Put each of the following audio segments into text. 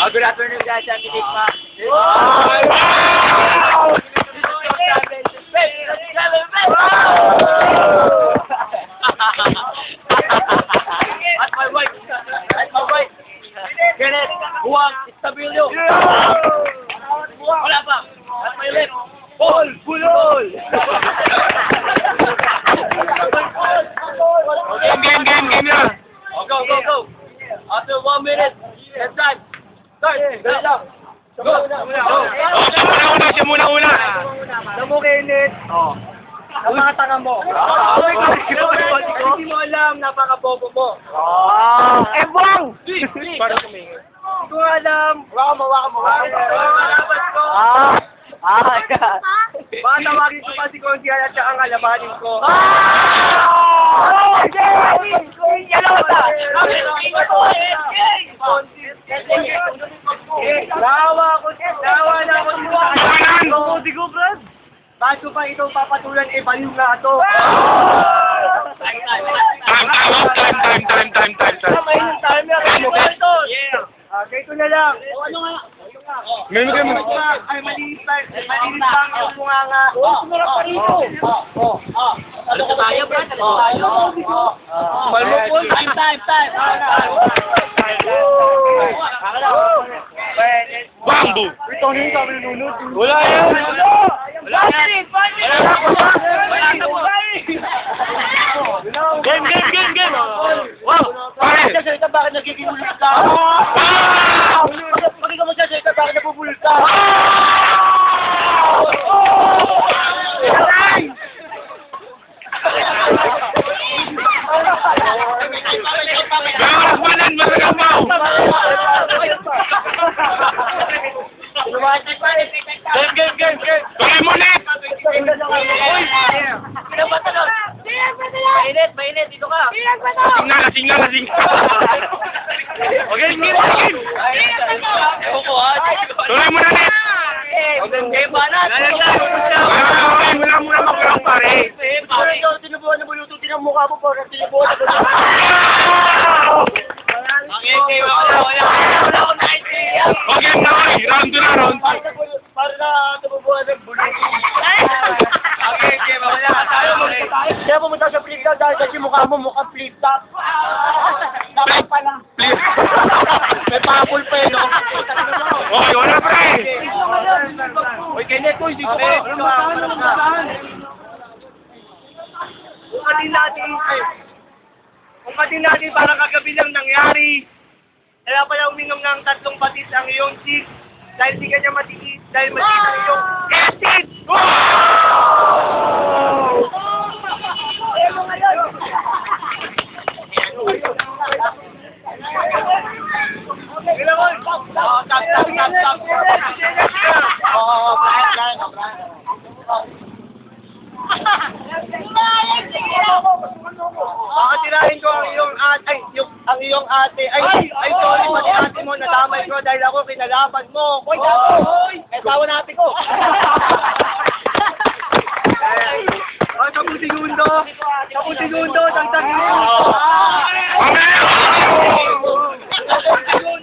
Good afternoon guys, I'm Nick Ma. At my wife. Kenneth, Juan, Estabilio. Wala pa. At my left, Paul, Bulol. Game na. Go. After 1 minute, let's start. Start. Dali lang. Go. Siya muna. Alam mo, Kenneth. Ang mga tanga mo. Hindi mo alam, napaka-bobo mo. Ebong! Para kumingi. Hindi ko alam. Waka mo. Malaban ko. Baka tawagin ko pa si Consial at saka ang alabanin ko. Dawa na ako dito. Bago pa itong papatulan, baliw nga ito. Time. Ganito na lang. Ay, malinis lang yung bunganga. Sumarap pa rito. Ano ka tayo, Brad? Time. Bamboo. Wala yan. Game. Wow. Pare. Bakit nagiging ka? Bakit ka magsasalita? Bakit nabubulol ka? Game. Tuloy mo ulit. Mainit, dito ka. Lasing na. Okay, game. Tuloy mo na ulit. Wala muna mag-ground, pare. Tinubuhan na bulututin ang mukha mo para tinubuhan na Okay na, round 2. Para na tinubuhan ng bulututin. Kaya pumunta sa flip top dahil kasi mukha mo mukhang flip top. Dapat pala. May pangapul pa no? Okay, wala pre. Uy, Kenneth, dito ka. Kung patin natin parang kagabi lang nangyari. Kaya pala uminom ng 3 batis ang iyong chick. Dahil di ka niya matiis. Dahil matiis ang iyong acid. Baka tirahin ko ang iyong ate, sorry, pati ate mo, nadamay ko dahil ako kinalaban mo. Hoy, tawa na ate ko. Tapos segundo, dagdagin mo.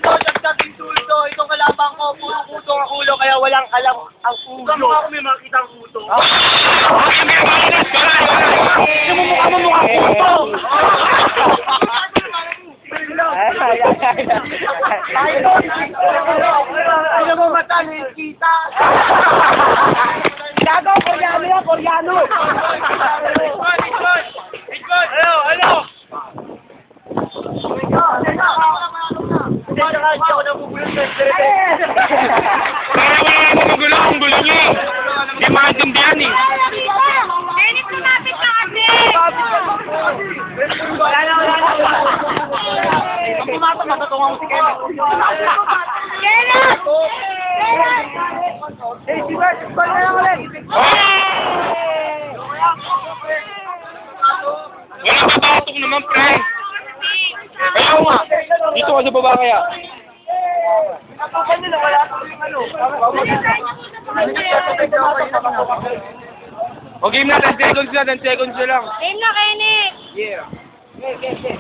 Dagdagin tuldo, itong kalabang ko, puro kuto ang ulo, kaya walang alam ang ulo. Saan mo ako may makita ang kuto? Mukha kuto! Ano mo mata, kita? Gago, Koreano! Ano? Para wala na magulo ang gulo niyo. Di maintindihan eh. Wala. Ang matatungan mo si Kenneth. Eh, si Bert, balik na lang ulit. Wala katatok naman, pre. Kaya nga. Dito ka sa baba kaya. Napakan nila, wala yung ano. O game na, 10 seconds na lang. Game na, Kenneth! Yeah. Okay.